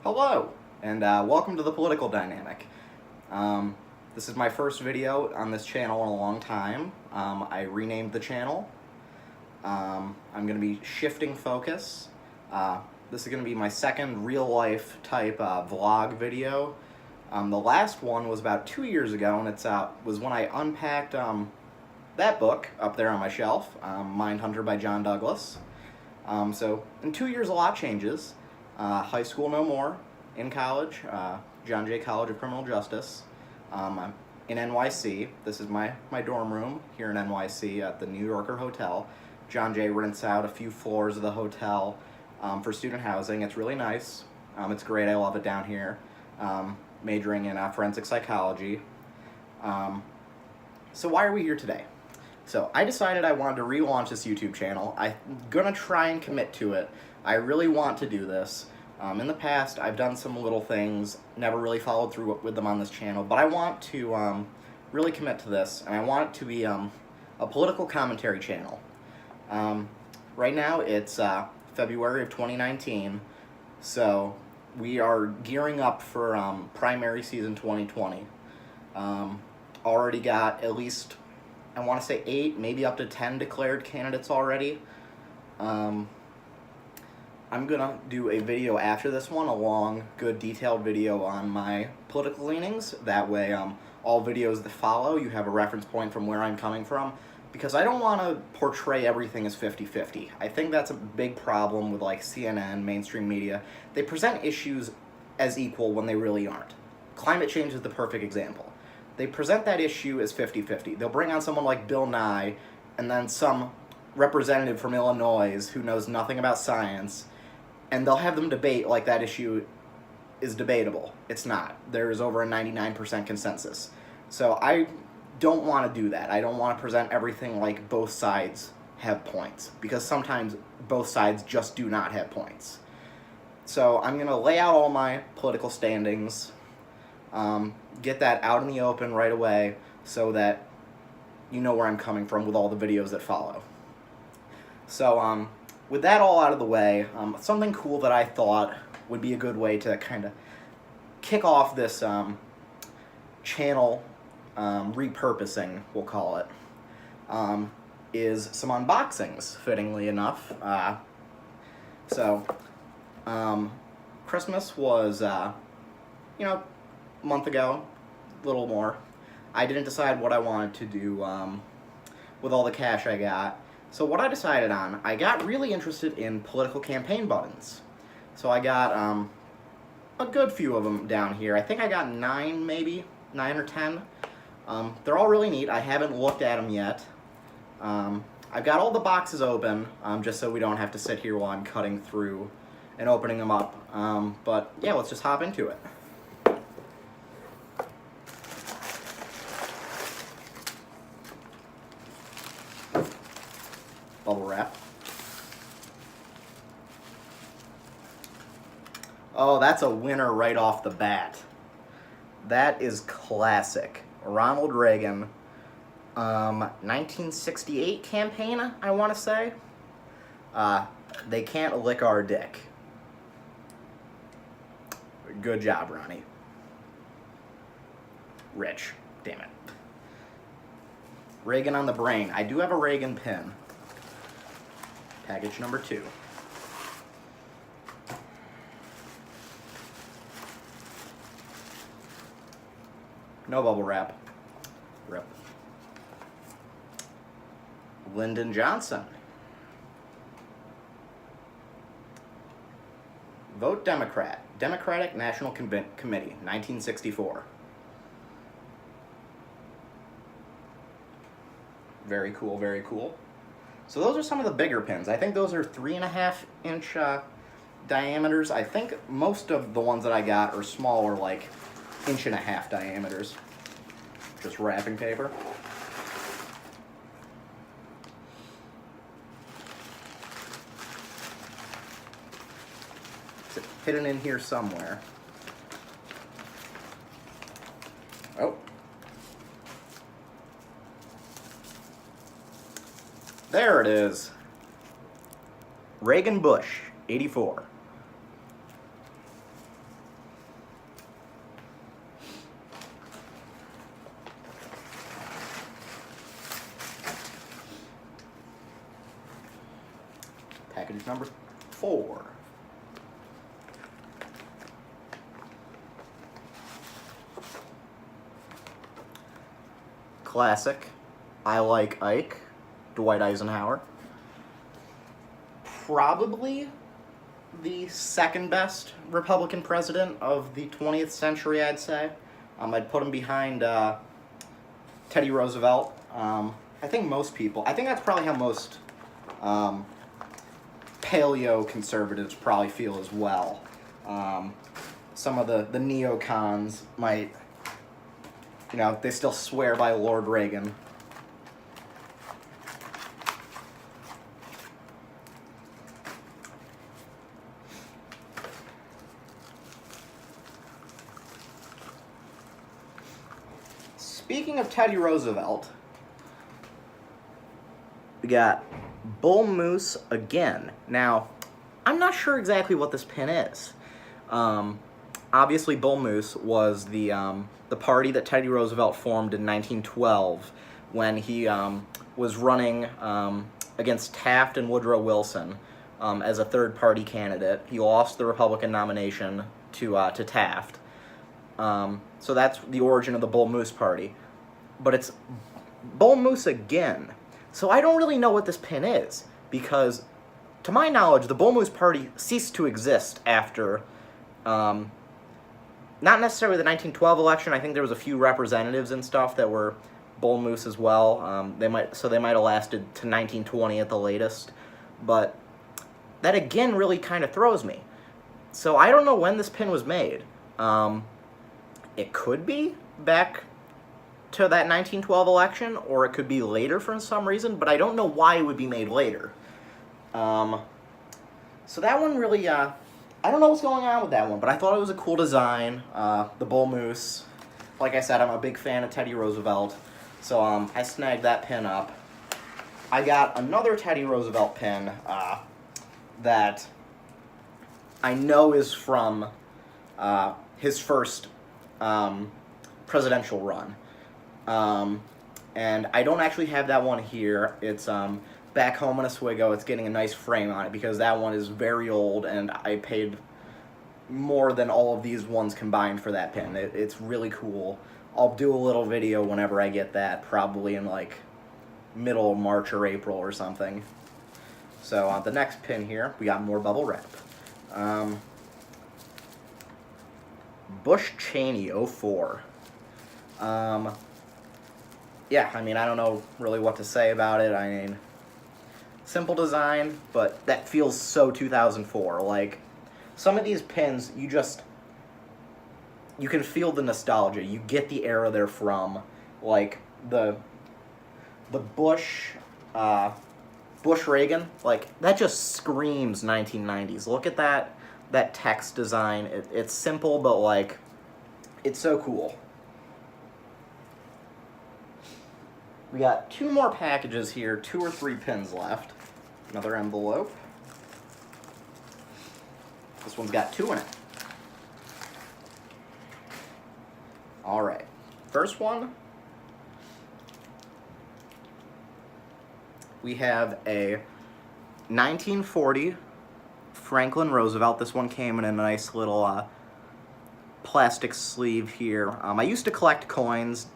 Hello, and welcome to the Political Dynamic. This is my first video on this channel in a long time. I renamed the channel. I'm going to be shifting focus. This is going to be my second real-life type vlog video. The last one was about 2 years ago, and it was when I unpacked that book up there on my shelf, Mindhunter by John Douglas. So in 2 years, a lot changes. High school no more. In college, John Jay College of Criminal Justice. I'm in NYC. This is my dorm room here in NYC at the New Yorker Hotel. John Jay rents out a few floors of the hotel for student housing. It's really nice. It's great. I love it down here. Majoring in forensic psychology. So why are we here today? So I decided I wanted to relaunch this YouTube channel. I'm gonna try and commit to it. I really want to do this. In the past, I've done some little things, never really followed through with them on this channel, but I want to really commit to this, and I want it to be a political commentary channel. Right now, it's February of 2019, so we are gearing up for primary season 2020. Already got at least, I want to say 8, maybe up to 10 declared candidates already. I'm gonna do a video after this one, a long, good, detailed video on my political leanings. That way, all videos that follow, you have a reference point from where I'm coming from, because I don't want to portray everything as 50-50. I think that's a big problem with like CNN, mainstream media. They present issues as equal when they really aren't. Climate change is the perfect example. They present that issue as 50-50. They'll bring on someone like Bill Nye, and then some representative from Illinois who knows nothing about science, and they'll have them debate like that issue is debatable. It's not. There is over a 99% consensus. So I don't want to do that. I don't want to present everything like both sides have points, because sometimes both sides just do not have points. So I'm going to lay out all my political standings, get that out in the open right away so that you know where I'm coming from with all the videos that follow. So, with that all out of the way, something cool that I thought would be a good way to kind of kick off this channel repurposing, we'll call it, is some unboxings, fittingly enough. Christmas was, a month ago, a little more. I didn't decide what I wanted to do with all the cash I got. So what I decided on, I got really interested in political campaign buttons. So I got a good few of them down here. I think I got 9 maybe, 9 or 10. They're all really neat. I haven't looked at them yet. I've got all the boxes open, just so we don't have to sit here while I'm cutting through and opening them up. But yeah, let's just hop into it. Bubble wrap. Oh, that's a winner right off the bat. That is classic. Ronald Reagan, 1968 campaign, I want to say. They can't lick our dick. Good job, Ronnie. Rich. Damn it. Reagan on the brain. I do have a Reagan pin. Package number 2. No bubble wrap. Rip. Lyndon Johnson. Vote Democrat. Democratic National Committee, 1964. Very cool, very cool. So those are some of the bigger pins. I think those are 3.5-inch diameters. I think most of the ones that I got are smaller, like 1.5-inch diameters. Just wrapping paper. It's hidden in here somewhere. Oh. There it is. Reagan Bush, 84. package number 4. Classic. I Like Ike, Dwight Eisenhower. Probably the second best Republican president of the 20th century, I'd say. I'd put him behind Teddy Roosevelt. I think that's probably how most paleo conservatives probably feel as well. Some of the neocons might, they still swear by Lord Reagan. Speaking of Teddy Roosevelt, we got Bull Moose again. Now, I'm not sure exactly what this pin is. Obviously, Bull Moose was the party that Teddy Roosevelt formed in 1912 when he was running against Taft and Woodrow Wilson as a third-party candidate. He lost the Republican nomination to Taft. So that's the origin of the Bull Moose Party. But it's Bull Moose again. So I don't really know what this pin is, because, to my knowledge, the Bull Moose Party ceased to exist after, not necessarily the 1912 election. I think there was a few representatives and stuff that were Bull Moose as well. They might have lasted to 1920 at the latest. But that, again, really kind of throws me. So I don't know when this pin was made. It could be back to that 1912 election, or it could be later for some reason, but I don't know why it would be made later. So that one really, I don't know what's going on with that one, but I thought it was a cool design, the Bull Moose. Like I said, I'm a big fan of Teddy Roosevelt, so I snagged that pin up. I got another Teddy Roosevelt pin that I know is from his first presidential run. And I don't actually have that one here. It's back home in Oswego. It's getting a nice frame on it because that one is very old, and I paid more than all of these ones combined for that pin. It's really cool. I'll do a little video whenever I get that, probably in like middle of March or April or something. So the next pin here, we got more bubble wrap. Bush Cheney 04. Yeah, I mean, I don't know really what to say about it. I mean, simple design, but that feels so 2004. Like, some of these pins, you can feel the nostalgia. You get the era they're from. Like, the Bush Reagan, like, that just screams 1990s. Look at that text design. It's simple, but, like, it's so cool. We got 2 more packages here, 2 or 3 pins left. Another envelope. This one's got 2 in it. Alright, first one, we have a 1940 Franklin Roosevelt. This one came in a nice little plastic sleeve here. I used to collect coins,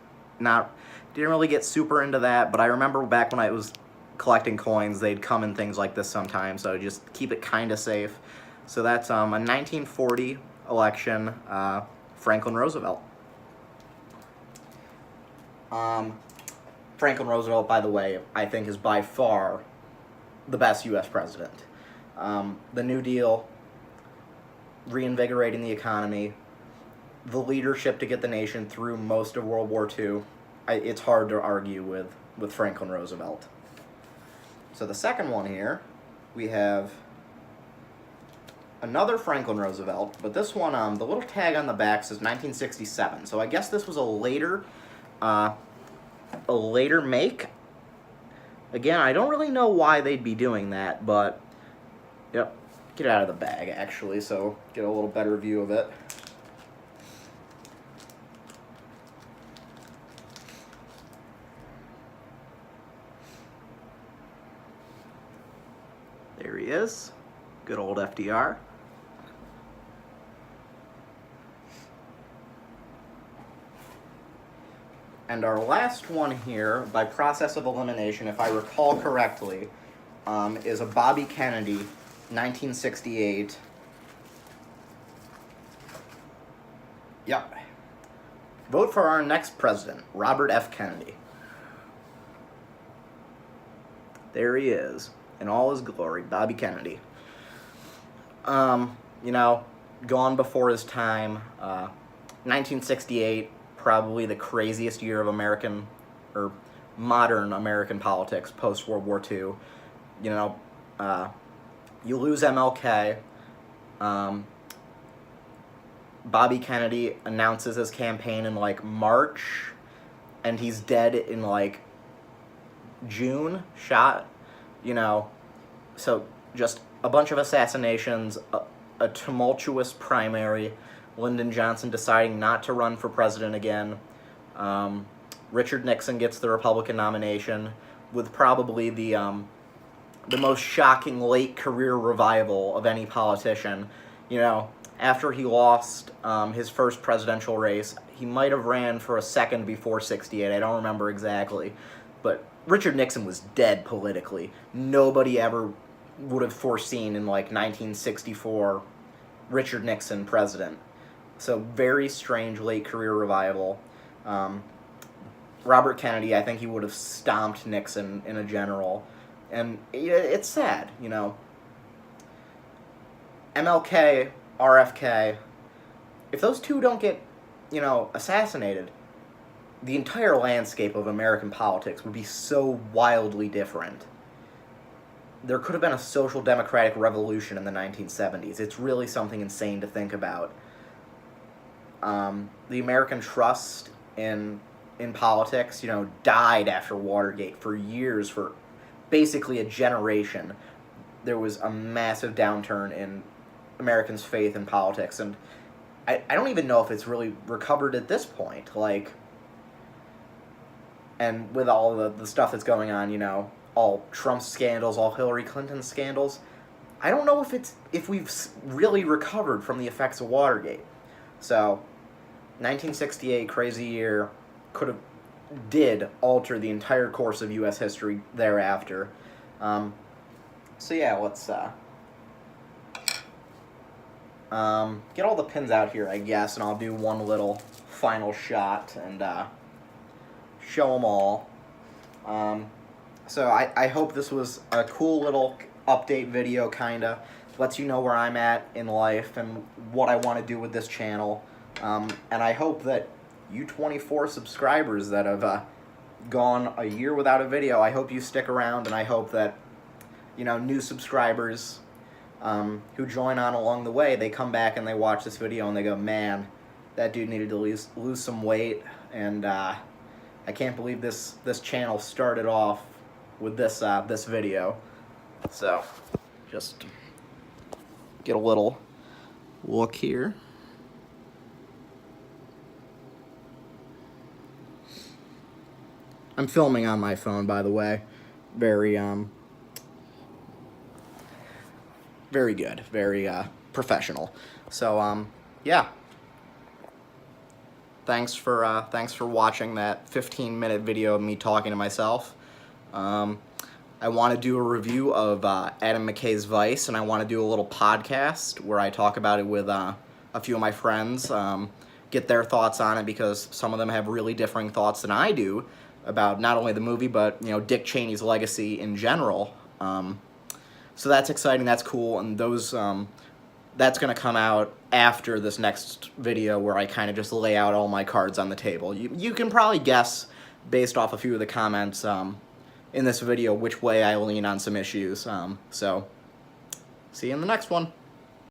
didn't really get super into that, but I remember back when I was collecting coins, they'd come in things like this sometimes, so just keep it kind of safe. So that's a 1940 election Franklin Roosevelt. Franklin Roosevelt, by the way, I think is by far the best U.S. president. The New Deal, reinvigorating the economy, the leadership to get the nation through most of World War II. It's hard to argue with Franklin Roosevelt. So the second one here, we have another Franklin Roosevelt, but this one, the little tag on the back says 1967. So I guess this was a later make. Again, I don't really know why they'd be doing that, but yep, get it out of the bag actually, so get a little better view of it. There he is. Good old FDR. And our last one here, by process of elimination, if I recall correctly, is a Bobby Kennedy, 1968. Yep. Vote for our next president, Robert F. Kennedy. There he is, in all his glory, Bobby Kennedy. You know, gone before his time. 1968, probably the craziest year of American, or modern American politics, post-World War II. You know, you lose MLK. Bobby Kennedy announces his campaign in, like, March, and he's dead in, like, June, shot, you know. So, just a bunch of assassinations, a tumultuous primary, Lyndon Johnson deciding not to run for president again. Richard Nixon gets the Republican nomination with probably the most shocking late career revival of any politician. You know, after he lost his first presidential race, he might have ran for a second before 68, I don't remember exactly, but Richard Nixon was dead politically. Nobody ever would have foreseen in, like, 1964 Richard Nixon president. So very strange late career revival. Robert Kennedy, I think he would have stomped Nixon in a general. And it's sad, you know. MLK, RFK, if those two don't get, you know, assassinated, the entire landscape of American politics would be so wildly different. There could have been a social democratic revolution in the 1970s. It's really something insane to think about. The American trust in politics, you know, died after Watergate for years, for basically a generation. There was a massive downturn in Americans' faith in politics, and I don't even know if it's really recovered at this point. Like, and with all the stuff that's going on, you know, all Trump's scandals, all Hillary Clinton's scandals, I don't know if we've really recovered from the effects of Watergate. So, 1968, crazy year, did alter the entire course of U.S. history thereafter. So yeah, let's get all the pins out here, I guess, and I'll do one little final shot and show them all. So I hope this was a cool little update video, kinda. Lets you know where I'm at in life and what I want to do with this channel. And I hope that you 24 subscribers that have gone a year without a video, I hope you stick around, and I hope that, you know, new subscribers who join on along the way, they come back and they watch this video and they go, man, that dude needed to lose some weight, and I can't believe this channel started off with this this video. So, just get a little look here. I'm filming on my phone, by the way. Very good, very professional. So yeah. Thanks for watching that 15-minute video of me talking to myself. I want to do a review of Adam McKay's Vice, and I want to do a little podcast where I talk about it with a few of my friends, get their thoughts on it, because some of them have really differing thoughts than I do about not only the movie, but, you know, Dick Cheney's legacy in general. So that's exciting, that's cool, and those that's going to come out after this next video where I kind of just lay out all my cards on the table. You can probably guess, based off a few of the comments in this video, which way I lean on some issues. So, see you in the next one.